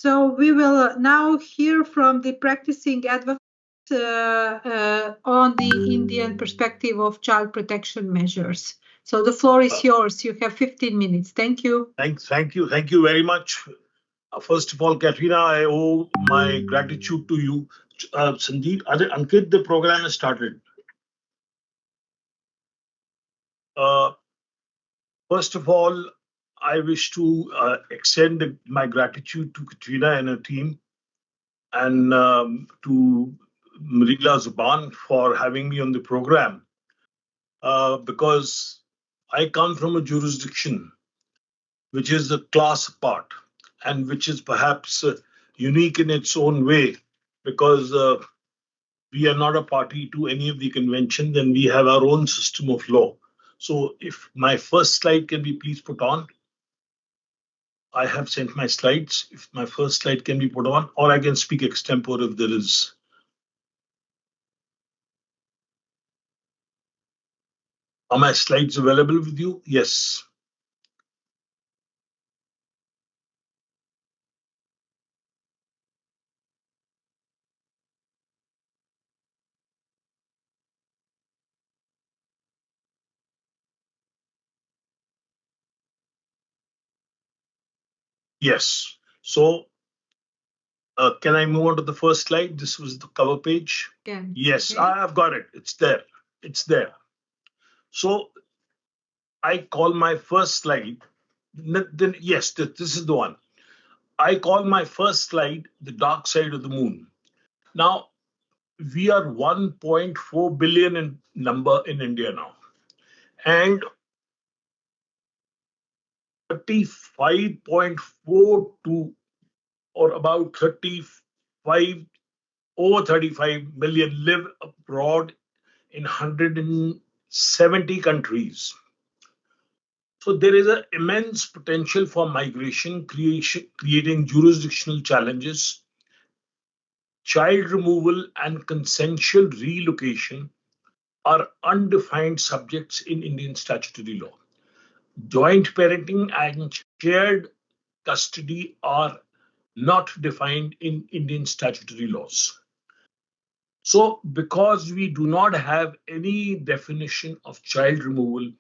So we will now hear from the practicing advocate on the Indian perspective of child protection measures. So the floor is yours. You have 15 minutes. Thank you. Thank you very much. First of all, Katrina, I owe my gratitude to you. Sandeep, Ankit, the program has started. Uh, First of all, I wish to extend my gratitude to Katrina and her team, and to Marila Zuban for having me on the program, because I come from a jurisdiction which is a class apart, and which is perhaps unique in its own way, because we are not a party to any of the conventions and we have our own system of law. So, if my first slide can be please put on. I have sent my slides. If my first slide can be put on, or I can speak extempore if there is. Are my slides available with you? Yes. Yes. So, can I move on to the first slide? This was the cover page. Yes, Okay. I've got it. It's there. It's there. So, I call my first slide. Then yes, this is the one. I call my first slide the dark side of the moon. Now, we are 1.4 billion in number in India now, and 35.42, or about 35, over 35 million live abroad in 170 countries. So there is an immense potential for migration, creating jurisdictional challenges. Child removal and consensual relocation are undefined subjects in Indian statutory law. Joint parenting and shared custody are not defined in Indian statutory laws. So, because we do not have any definition of child removal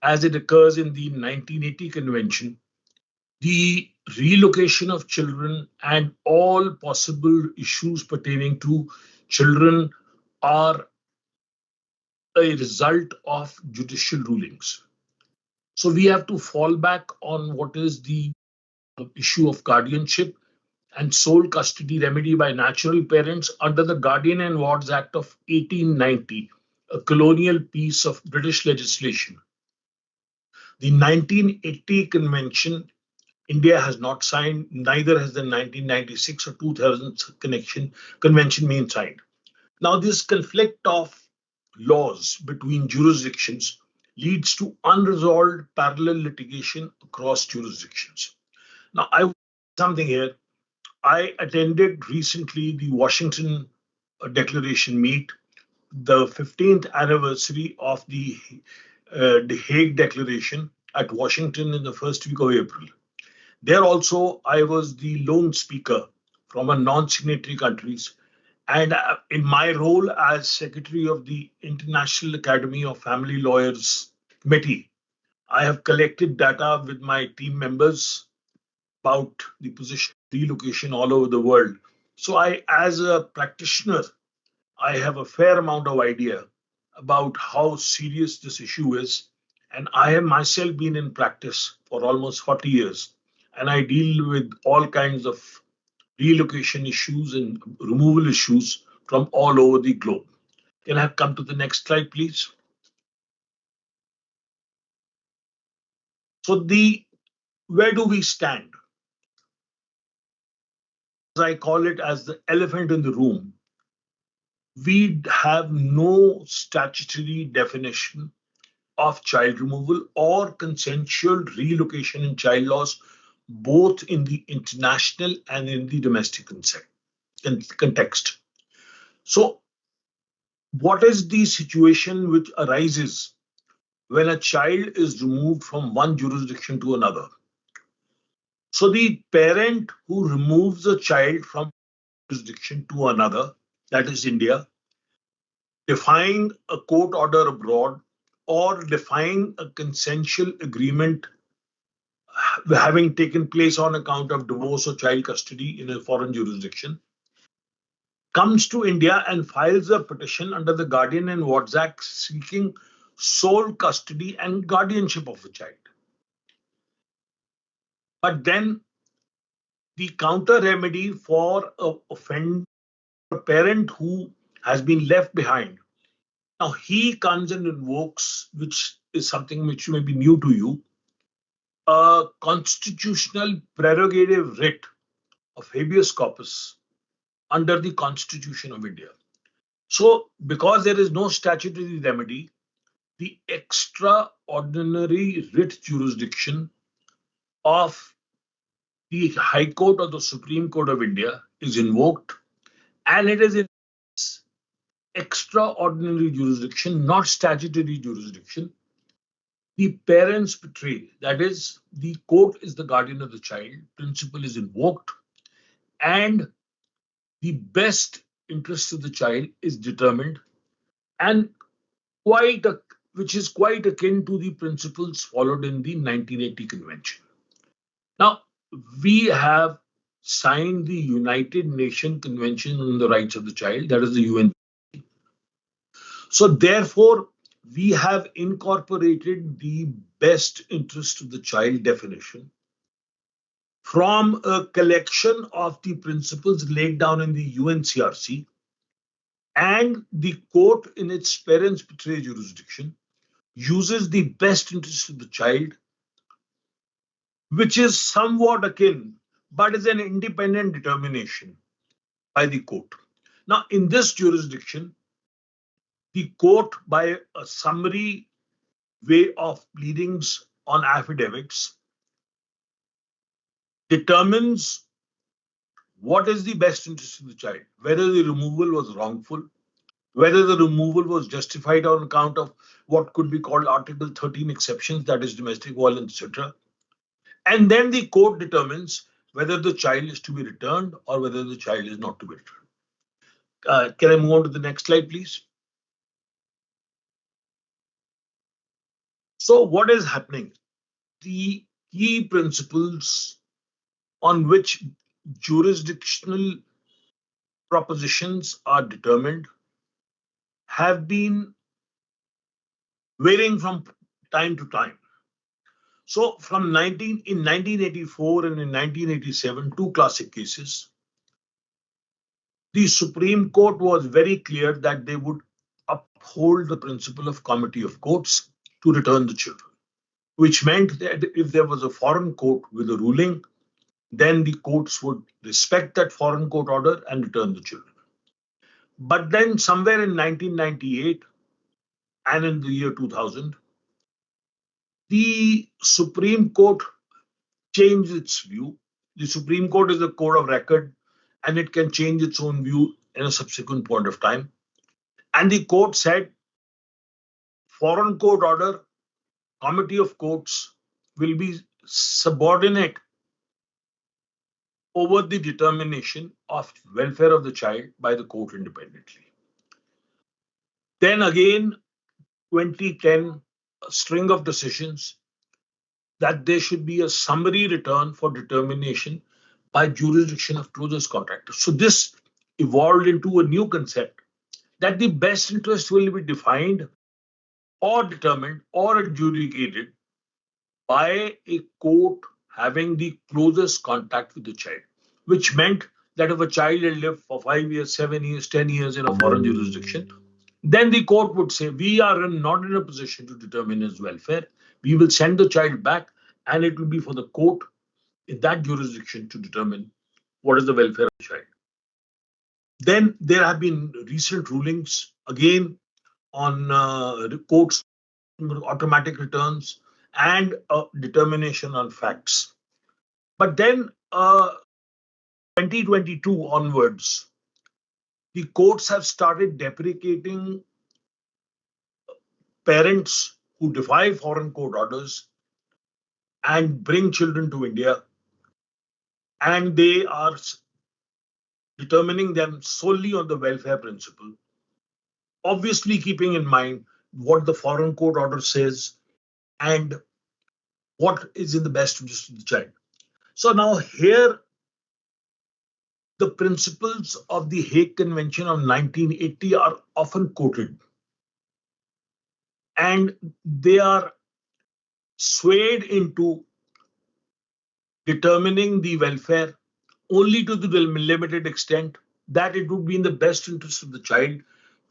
as it occurs in the 1980 Convention, the relocation of children and all possible issues pertaining to children are a result of judicial rulings. So we have to fall back on what is the issue of guardianship and sole custody remedy by natural parents under the Guardian and Wards Act of 1890, a colonial piece of British legislation. The 1980 convention, India has not signed, neither has the 1996 or 2000 convention been signed. Now, this conflict of laws between jurisdictions leads to unresolved parallel litigation across jurisdictions. Now, I something here. I attended recently the Washington Declaration meet, the 15th anniversary of the Hague Declaration at Washington in the first week of April. There also, I was the lone speaker from a non-signatory countries, and in my role as secretary of the International Academy of Family Lawyers Committee, I have collected data with my team members about the position of relocation all over the world. So I, as a practitioner, I have a fair amount of idea about how serious this issue is. And I have myself been in practice for almost 40 years. And I deal with all kinds of relocation issues and removal issues from all over the globe. Can I have come to the next slide, please? So the where do we stand? As I call it, as the elephant in the room, we have no statutory definition of child removal or consensual relocation in child laws, both in the international and in the domestic context. So, what is the situation which arises when a child is removed from one jurisdiction to another? So the parent who removes a child from jurisdiction to another, that is India, defying a court order abroad or defying a consensual agreement having taken place on account of divorce or child custody in a foreign jurisdiction, comes to India and files a petition under the Guardian and Wards Act seeking sole custody and guardianship of the child. But then the counter remedy for a parent who has been left behind. Now he comes and invokes, which is something which may be new to you, a constitutional prerogative writ of habeas corpus under the Constitution of India. So, because there is no statutory remedy, the extraordinary writ jurisdiction of the High Court or the Supreme Court of India is invoked, and it is in extraordinary jurisdiction, not statutory jurisdiction. The parents betray, that is, the court is the guardian of the child, principle is invoked, and the best interest of the child is determined, and quite a, which is quite akin to the principles followed in the 1980 convention. Now, we have signed the United Nations Convention on the Rights of the Child, that is the UN. So, therefore, we have incorporated the best interest of the child definition from a collection of the principles laid down in the UNCRC, and the court, in its parents betray jurisdiction, uses the best interest of the child, which is somewhat akin, but is an independent determination by the court. Now, in this jurisdiction, the court, by a summary way of pleadings on affidavits, determines what is the best interest of the child, whether the removal was wrongful, whether the removal was justified on account of what could be called Article 13 exceptions, that is domestic violence, etc. And then the court determines whether the child is to be returned or whether the child is not to be returned. Can I move on to the next slide, please? So, what is happening? The key principles on which jurisdictional propositions are determined have been varying from time to time. So, in 1984 and in 1987, two classic cases, the Supreme Court was very clear that they would uphold the principle of comity of courts to return the children, which meant that if there was a foreign court with a ruling, then the courts would respect that foreign court order and return the children. But then, somewhere in 1998 and in the year 2000, the Supreme Court changed its view. The Supreme Court is a court of record, and it can change its own view in a subsequent point of time. And the court said foreign court order, comity of courts will be subordinate over the determination of welfare of the child by the court independently. Then again, 2010, a string of decisions that there should be a summary return for determination by jurisdiction of closest contractors. So this evolved into a new concept that the best interest will be defined or determined or adjudicated by a court having the closest contact with the child, which meant that if a child had lived for 5 years, 7 years, 10 years in a foreign jurisdiction, then the court would say, we are not in a position to determine his welfare. We will send the child back, and it will be for the court in that jurisdiction to determine what is the welfare of the child. Then there have been recent rulings again on courts automatic returns and determination on facts. But then 2022 onwards, the courts have started deprecating parents who defy foreign court orders and bring children to India and they are determining them solely on the welfare principle, obviously keeping in mind what the foreign court order says and what is in the best interest of the child. So now here the principles of the Hague Convention of 1980 are often quoted, and they are swayed into determining the welfare only to the limited extent that it would be in the best interest of the child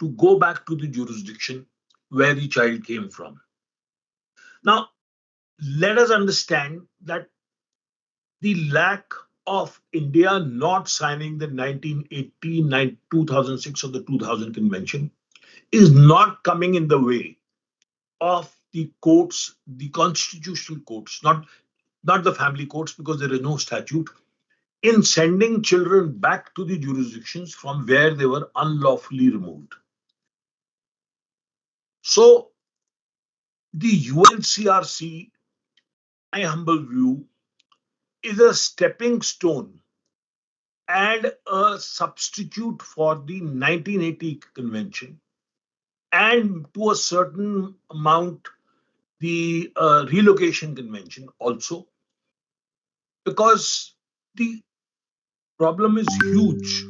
to go back to the jurisdiction where the child came from. Now, let us understand that the lack of India not signing the 1980, 2006, or the 2000 convention is not coming in the way of the courts, the constitutional courts, not the family courts, because there is no statute, in sending children back to the jurisdictions from where they were unlawfully removed. So the UNCRC, my humble view, is a stepping stone and a substitute for the 1980 convention, and to a certain amount the relocation convention also, because the problem is huge.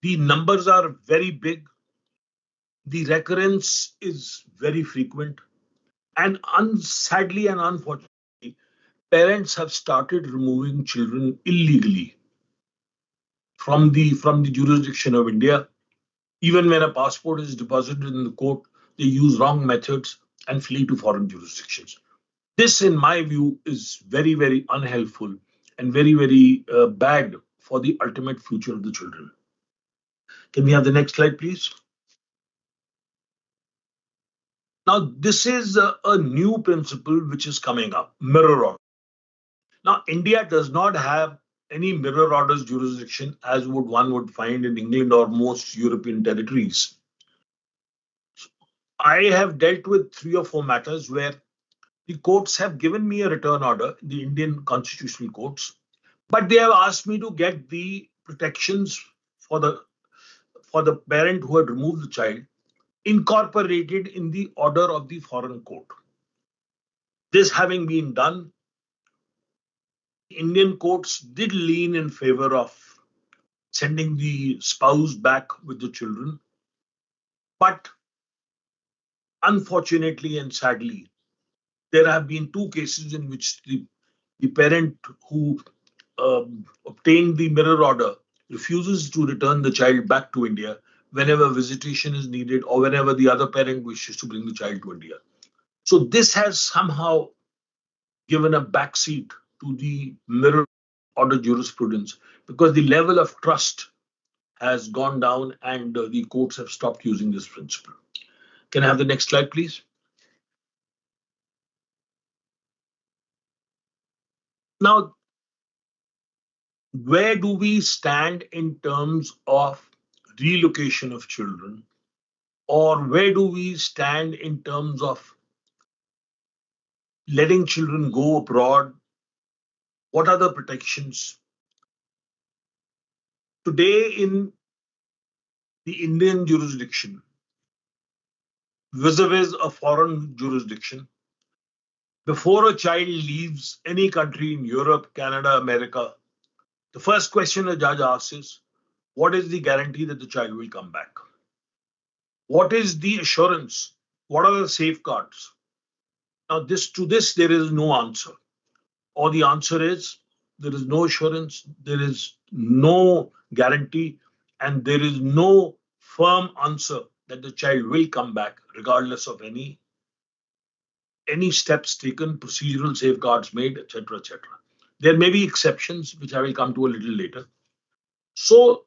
The numbers are very big, the recurrence is very frequent, and sadly and unfortunately, parents have started removing children illegally from the jurisdiction of India. Even when a passport is deposited in the court, they use wrong methods and flee to foreign jurisdictions. This, in my view, is very, very unhelpful and very, very bad for the ultimate future of the children. Can we have the next slide, please? Now, this is a new principle which is coming up, mirror order. Now, India does not have any mirror orders jurisdiction as one would find in England or most European territories. I have dealt with 3 or 4 matters where the courts have given me a return order, the Indian constitutional courts, but they have asked me to get the protections for the parent who had removed the child incorporated in the order of the foreign court. This having been done, Indian courts did lean in favor of sending the spouse back with the children, but unfortunately and sadly, there have been 2 cases in which the parent who obtained the mirror order refuses to return the child back to India whenever visitation is needed or whenever the other parent wishes to bring the child to India. So this has somehow given a backseat to the mirror order jurisprudence because the level of trust has gone down and the courts have stopped using this principle. Can I have the next slide, please? Now, where do we stand in terms of relocation of children, or where do we stand in terms of letting children go abroad? What are the protections? Today, in the Indian jurisdiction, vis-a-vis a foreign jurisdiction, before a child leaves any country in Europe, Canada, America, the first question a judge asks is, what is the guarantee that the child will come back? What is the assurance? What are the safeguards? Now, this there is no answer, or the answer is there is no assurance, there is no guarantee, and there is no firm answer that the child will come back, regardless of any steps taken, procedural safeguards made, etc., etc. There may be exceptions, which I will come to a little later. So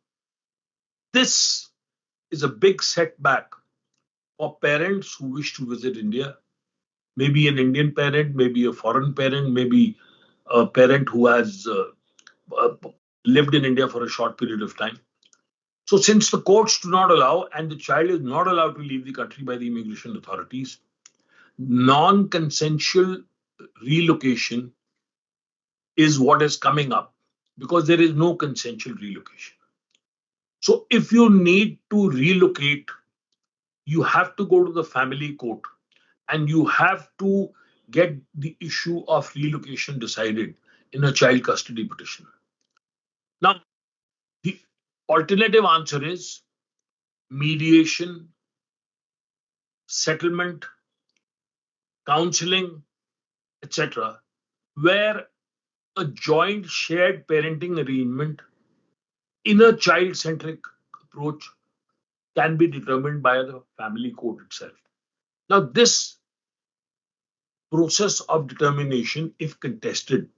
this is a big setback for parents who wish to visit India. Maybe an Indian parent, maybe a foreign parent, maybe a parent who has uh, lived in India for a short period of time. So, since the courts do not allow and the child is not allowed to leave the country by the immigration authorities, non consensual relocation is what is coming up because there is no consensual relocation. So if you need to relocate, you have to go to the family court and you have to get the issue of relocation decided in a child custody petition. Now, the alternative answer is mediation, settlement, counseling, etc., where a joint shared parenting arrangement in a child centric approach can be determined by the family court itself. Now, this process of determination, if contested,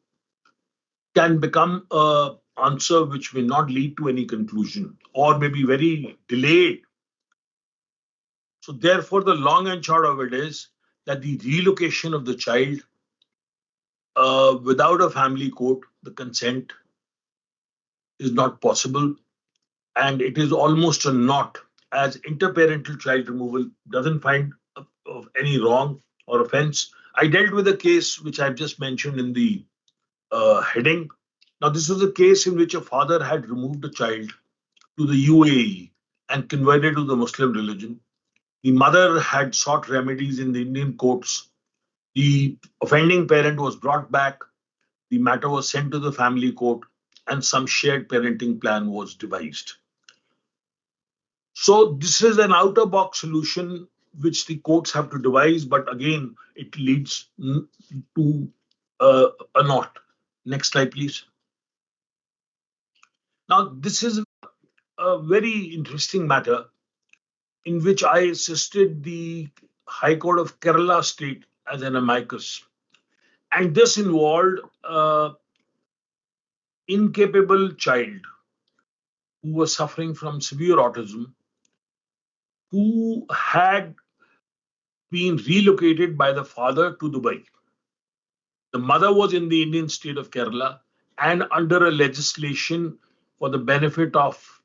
can become a answer which may not lead to any conclusion or may be very delayed. So therefore, the long and short of it is that the relocation of the child without a family court, the consent is not possible, and it is almost a not, as interparental child removal doesn't find of any wrong or offense. I dealt with a case which I've just mentioned in the heading. Now, this was a case in which a father had removed a child to the UAE and converted to the Muslim religion. The mother had sought remedies in the Indian courts. The offending parent was brought back. The matter was sent to the family court, and some shared parenting plan was devised. So, this is an outer box solution which the courts have to devise, but again, it leads to a not. Next slide, please. Now, this is a very interesting matter in which I assisted the High Court of Kerala State as an amicus. And this involved incapable child who was suffering from severe autism, who had been relocated by the father to Dubai. The mother was in the Indian state of Kerala, and under a legislation for the benefit of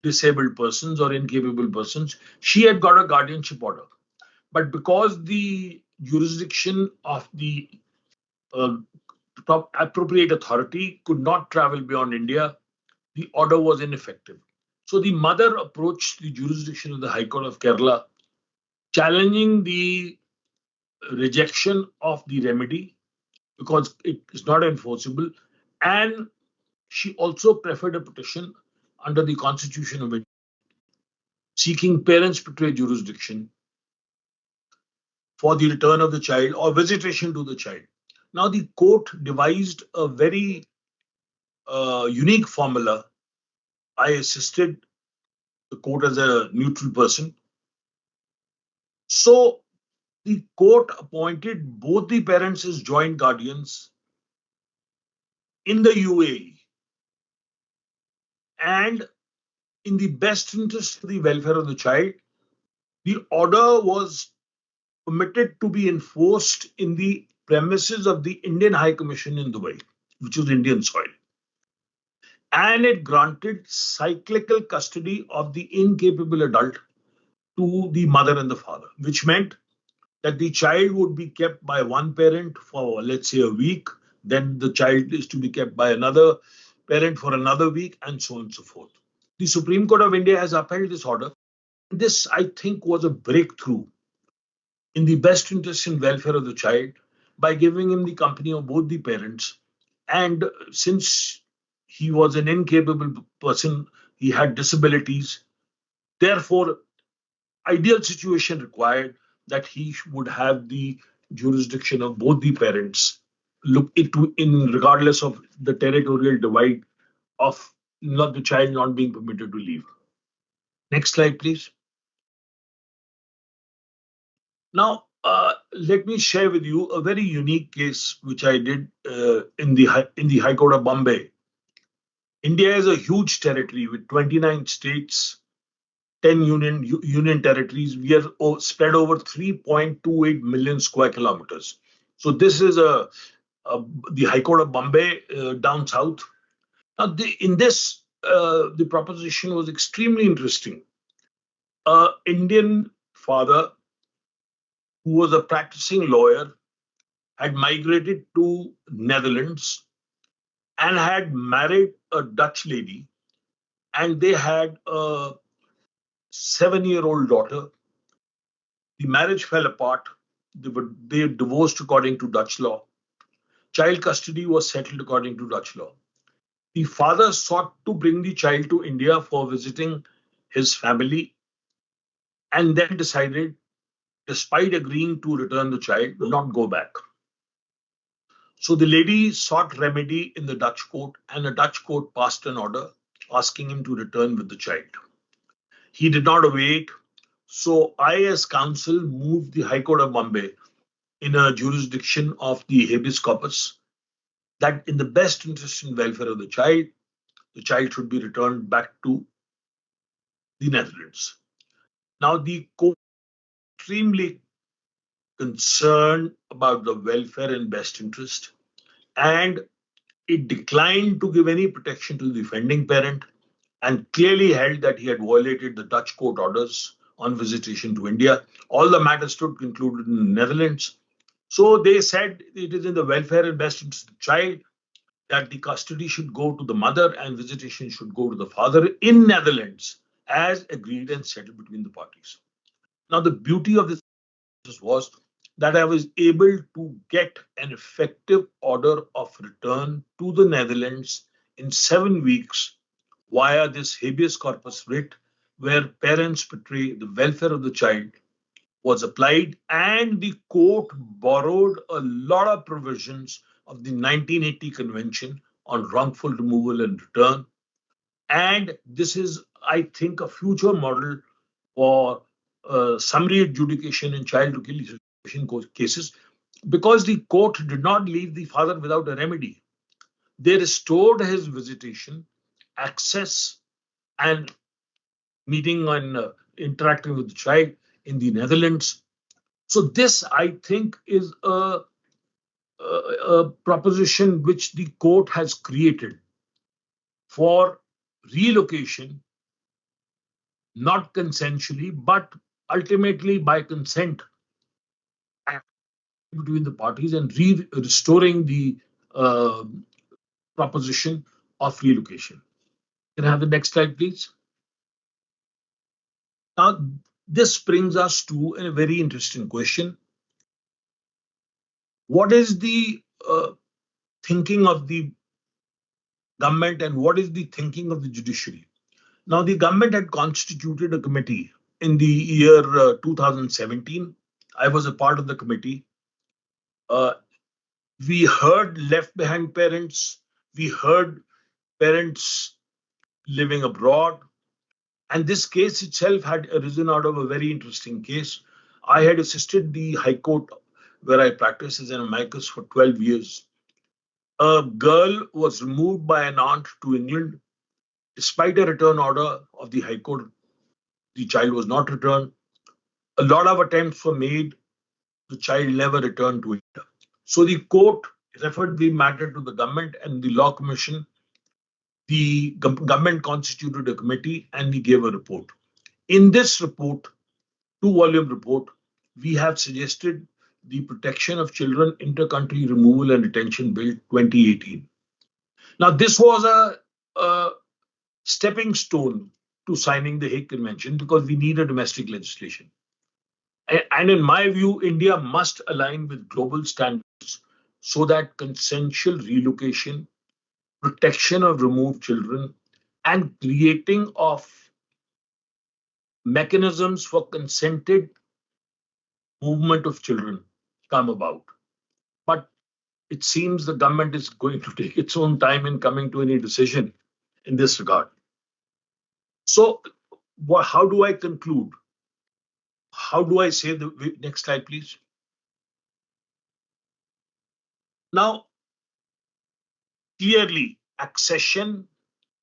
disabled persons or incapable persons, she had got a guardianship order. But because the jurisdiction of the uh, top appropriate authority could not travel beyond India, the order was ineffective. So the mother approached the jurisdiction of the High Court of Kerala, challenging the rejection of the remedy because it is not enforceable. And she also preferred a petition under the Constitution of India seeking parents' betray jurisdiction for the return of the child or visitation to the child. Now, the court devised a very unique formula. I assisted the court as a neutral person. So, the court appointed both the parents as joint guardians in the UAE, and in the best interest of the welfare of the child, the order was permitted to be enforced in the premises of the Indian High Commission in Dubai, which was Indian soil. And it granted cyclical custody of the incapable adult to the mother and the father, which meant that the child would be kept by one parent for, let's say, a week, then the child is to be kept by another parent for another week, and so on and so forth. The Supreme Court of India has upheld this order. This, I think, was a breakthrough in the best interest and welfare of the child by giving him the company of both the parents. And since he was an incapable person, he had disabilities, therefore, ideal situation required that he would have the jurisdiction of both the parents, look into in regardless of the territorial divide of not the child not being permitted to leave. Next slide, please. Now, let me share with you a very unique case which I did in the High Court of Bombay. India is a huge territory with 29 states, 10 union territories. We are spread over 3.28 million square kilometers. So this is a the High Court of Bombay down south. Now, in this, the proposition was extremely interesting. Indian father who was a practicing lawyer had migrated to Netherlands and had married a Dutch lady, and they had a 7-year-old daughter. The marriage fell apart. They divorced according to Dutch law. Child custody was settled according to Dutch law. The father sought to bring the child to India for visiting his family and then decided, despite agreeing to return the child, not go back. So the lady sought remedy in the Dutch court, and the Dutch court passed an order asking him to return with the child. He did not await. So I, as counsel, moved the High Court of Bombay in a jurisdiction of the habeas corpus that, in the best interest and welfare of the child should be returned back to the Netherlands. Now, the court is extremely concerned about the welfare and best interest, and it declined to give any protection to the offending parent and clearly held that he had violated the Dutch court orders on visitation to India. All the matters stood concluded in the Netherlands. So they said it is in the welfare and best interest of the child that the custody should go to the mother and visitation should go to the father in Netherlands, as agreed and settled between the parties. Now, the beauty of this was that I was able to get an effective order of return to the Netherlands in 7 weeks via this habeas corpus writ, where parents portray the welfare of the child was applied, and the court borrowed a lot of provisions of the 1980 Convention on Wrongful Removal and Return. And this is, I think, a future model for summary adjudication in child relocation cases, because the court did not leave the father without a remedy. They restored his visitation, access, and meeting and interacting with the child in the Netherlands. So this, I think, is a proposition which the court has created for relocation, not consensually, but ultimately by consent between the parties, and restoring the uh, proposition of relocation. Can I have the next slide, please? Now, this brings us to a very interesting question. What is the thinking of the government and what is the thinking of the judiciary? Now, the government had constituted a committee in the year 2017. I was a part of the committee. Uh, we heard left behind parents, we heard parents living abroad, and this case itself had arisen out of a very interesting case. I had assisted the High Court, where I practiced as an amicus for 12 years. A girl was removed by an aunt to England. Despite a return order of the High Court, the child was not returned. A lot of attempts were made. The child never returned to India. So the court referred the matter to the government and the Law Commission. The government constituted a committee and we gave a report. In this report, two-volume report, we have suggested the Protection of Children Inter-Country Removal and Detention Bill 2018. Now, this was a stepping stone to signing the Hague Convention because we need a domestic legislation. And in my view, India must align with global standards so that consensual relocation, protection of removed children, and creating of mechanisms for consented movement of children come about. But it seems the government is going to take its own time in coming to any decision in this regard. So, how do I conclude? How do I say the next slide, please? Now, clearly, accession,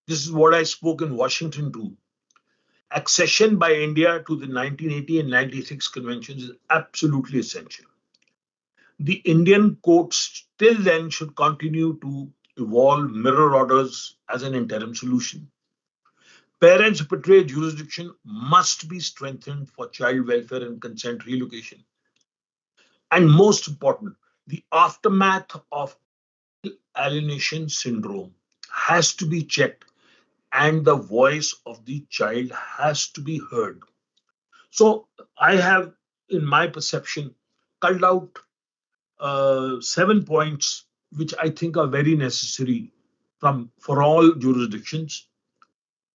this is what I spoke in Washington too. Accession by India to the 1980 and 96 conventions is absolutely essential. The Indian courts still then should continue to evolve mirror orders as an interim solution. Parents' portray jurisdiction must be strengthened for child welfare and consent relocation. And most important, the aftermath of alienation syndrome has to be checked and the voice of the child has to be heard. So I have, in my perception, culled out 7 points which I think are very necessary from for all jurisdictions.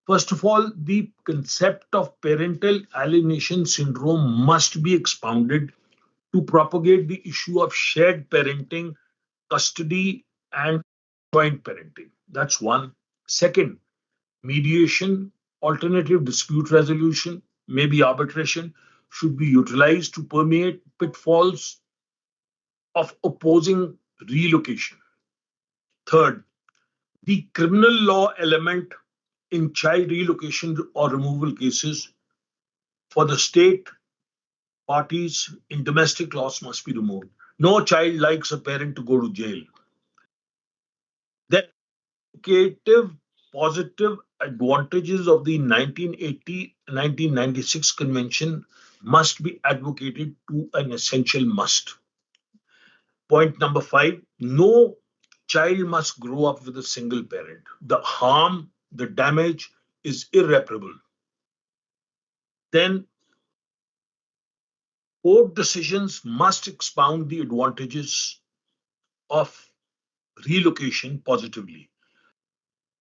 First of all, the concept of parental alienation syndrome must be expounded to propagate the issue of shared parenting, custody, and joint parenting. That's one. Second, mediation, alternative dispute resolution, maybe arbitration, should be utilized to permeate pitfalls of opposing relocation. Third, the criminal law element in child relocation or removal cases for the state parties in domestic laws must be removed. No child likes a parent to go to jail. The educative positive advantages of the 1980-1996 convention must be advocated to an essential must. Point number 5, no child must grow up with a single parent. The harm, the damage is irreparable. Then court decisions must expound the advantages of relocation positively.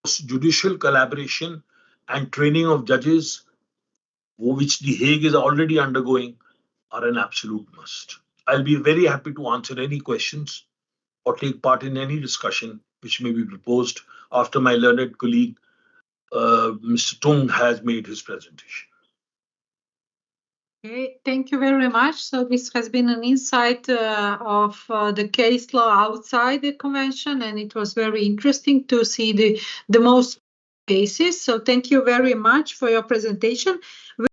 Judicial collaboration and training of judges, which The Hague is already undergoing, are an absolute must. I'll be very happy to answer any questions or take part in any discussion which may be proposed after my learned colleague, Mr. Tung, has made his presentation. Okay, thank you very much. So this has been an insight of the case law outside the convention, and it was very interesting to see the most cases. So thank you very much for your presentation.